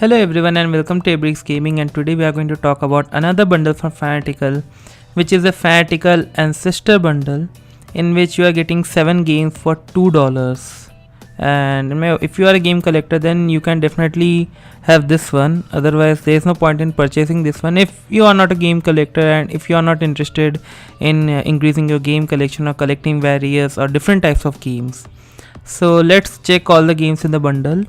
Hello everyone and welcome to Abrix Gaming, and today we are going to talk about another bundle from Fanatical, which is a Fanatical Ancestor bundle in which you are getting 7 games for $2. And if you are a game collector, then you can definitely have this one. Otherwise there is no point in purchasing this one if you are not a game collector and if you are not interested in increasing your game collection or collecting various or different types of games. So let's check all the games in the bundle.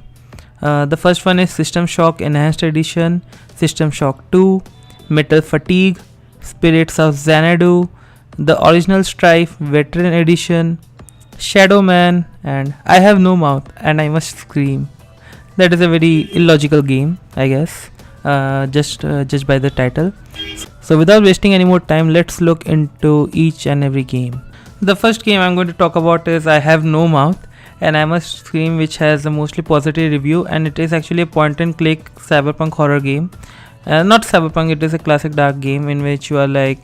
The first one is System Shock Enhanced Edition, System Shock 2, Metal Fatigue, Spirits of Xanadu, the Original Strife Veteran Edition, Shadow Man, and I Have No Mouth and I Must Scream. That is a very illogical game, I guess, just judged by the title. So without wasting any more time, let's look into each and every game. The first game I'm going to talk about is I Have No Mouth and I Must Scream, which has a mostly positive review, and it is actually a point and click cyberpunk horror game. Not cyberpunk, it is a classic dark game in which you are like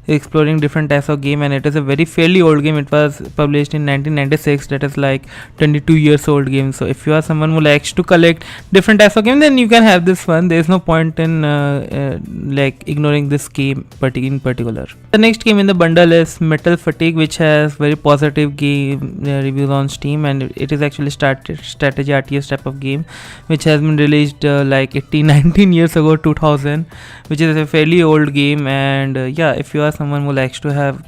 exploring different types of game, and it is a very fairly old game. It was published in 1996, that is like 22 years old game. So if you are someone who likes to collect different types of game, then you can have this one. There is no point in like ignoring this game in particular. The next game in the bundle is Metal Fatigue, which has very positive game reviews on Steam, and it is actually strategy RTS type of game which has been released like 19 years ago, 2000, which is a fairly old game. And yeah, if you are someone who likes to have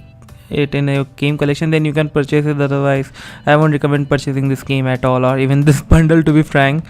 it in a game collection, then you can purchase it. Otherwise I won't recommend purchasing this game at all, or even this bundle, to be frank.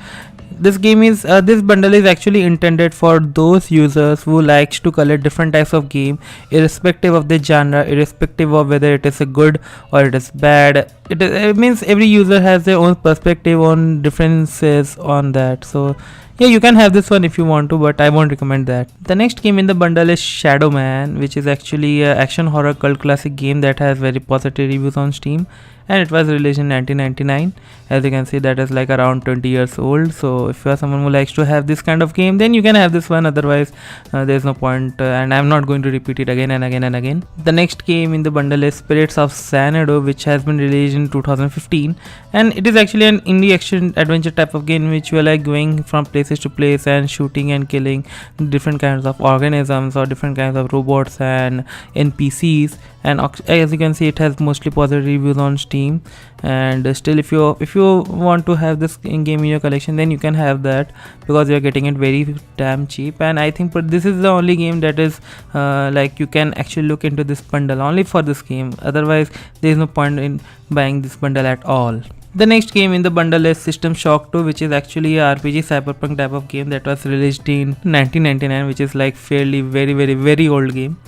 This bundle is actually intended for those users who likes to collect different types of game, irrespective of the genre, irrespective of whether it is a good or it is bad. It means every user has their own perspective on differences on that. So yeah, you can have this one if you want to, but I won't recommend that. The next game in the bundle is Shadow Man, which is actually an action horror cult classic game that has very positive reviews on Steam, and it was released in 1999. As you can see, that is like around 20 years old. So if you are someone who likes to have this kind of game, then you can have this one. Otherwise there is no point, and I'm not going to repeat it again and again and again. The next game in the bundle is Spirits of Xanadu, which has been released in 2015, and it is actually an indie action adventure type of game in which you are like going from places to place and shooting and killing different kinds of organisms or different kinds of robots and NPCs. And as you can see, it has mostly positive reviews on Steam, and still if you want to have this game in your collection, then you can have that because you are getting it very damn cheap. And I think this is the only game that is like you can actually look into this bundle only for this game. Otherwise there is no point in buying this bundle at all. The next game in the bundle is System Shock 2, which is actually a RPG cyberpunk type of game that was released in 1999, which is like fairly very old game,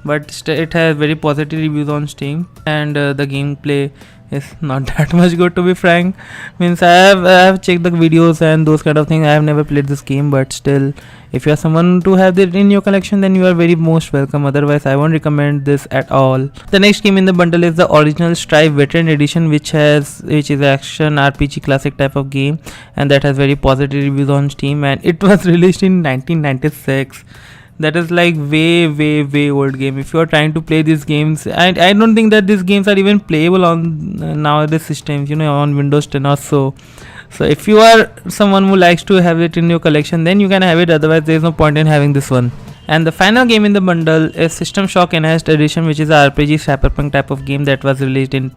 but it has very positive reviews on Steam, and the gameplay is not that much good, to be frank. Means I have checked the videos and those kind of things. I have never played this game, but still, if you are someone to have it in your collection, then you are very most welcome. Otherwise I won't recommend this at all. The next game in the bundle is the Original Strife Veteran Edition, which is action RPG classic type of game, and that has very positive reviews on Steam, and it was released in 1996. That is like way old game. If you are trying to play these games, I don't think that these games are even playable on nowadays systems, on Windows 10 or so. So if you are someone who likes to have it in your collection, then you can have it. Otherwise there is no point in having this one. And the final game in the bundle is System Shock Enhanced Edition, which is a RPG cyberpunk type of game that was released in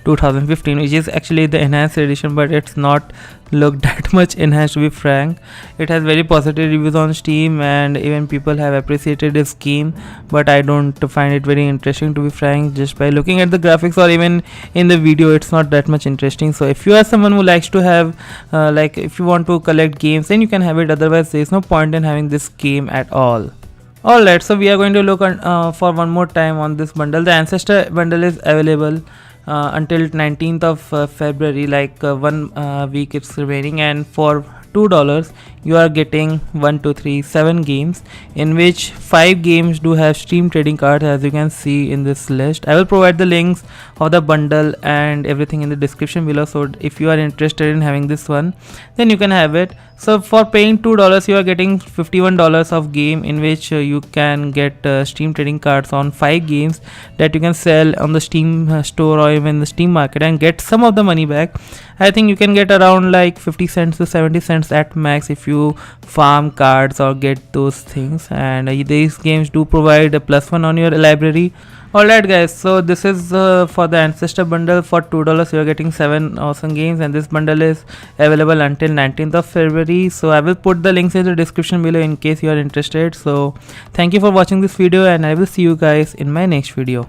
2015, which is actually the enhanced edition, but it's not look that much enhanced, to be frank. It has very positive reviews on Steam, and even people have appreciated this game, but I don't find it very interesting, to be frank. Just by looking at the graphics or even in the video, it's not that much interesting. So if you are someone who likes to have like if you want to collect games, then you can have it. Otherwise there is no point in having this game at all. Alright, so we are going to look for one more time on this bundle. The Ancestor bundle is available until 19th of February, like 1 week it's remaining, and for $2 you are getting 7 games, in which 5 games do have Steam trading cards, as you can see in this list. I will provide the links of the bundle and everything in the description below, so if you are interested in having this one, then you can have it. So for paying $2 you are getting $51 of game, in which you can get Steam trading cards on 5 games that you can sell on the Steam store or even the Steam market and get some of the money back. I think you can get around like 50 cents to 70 cents at max if you you farm cards or get those things, and these games do provide a +1 on your library. Alright guys, so this is for the Ancestor bundle. For $2 you are getting 7 awesome games, and this bundle is available until 19th of February. So I will put the links in the description below in case you are interested. So thank you for watching this video, and I will see you guys in my next video.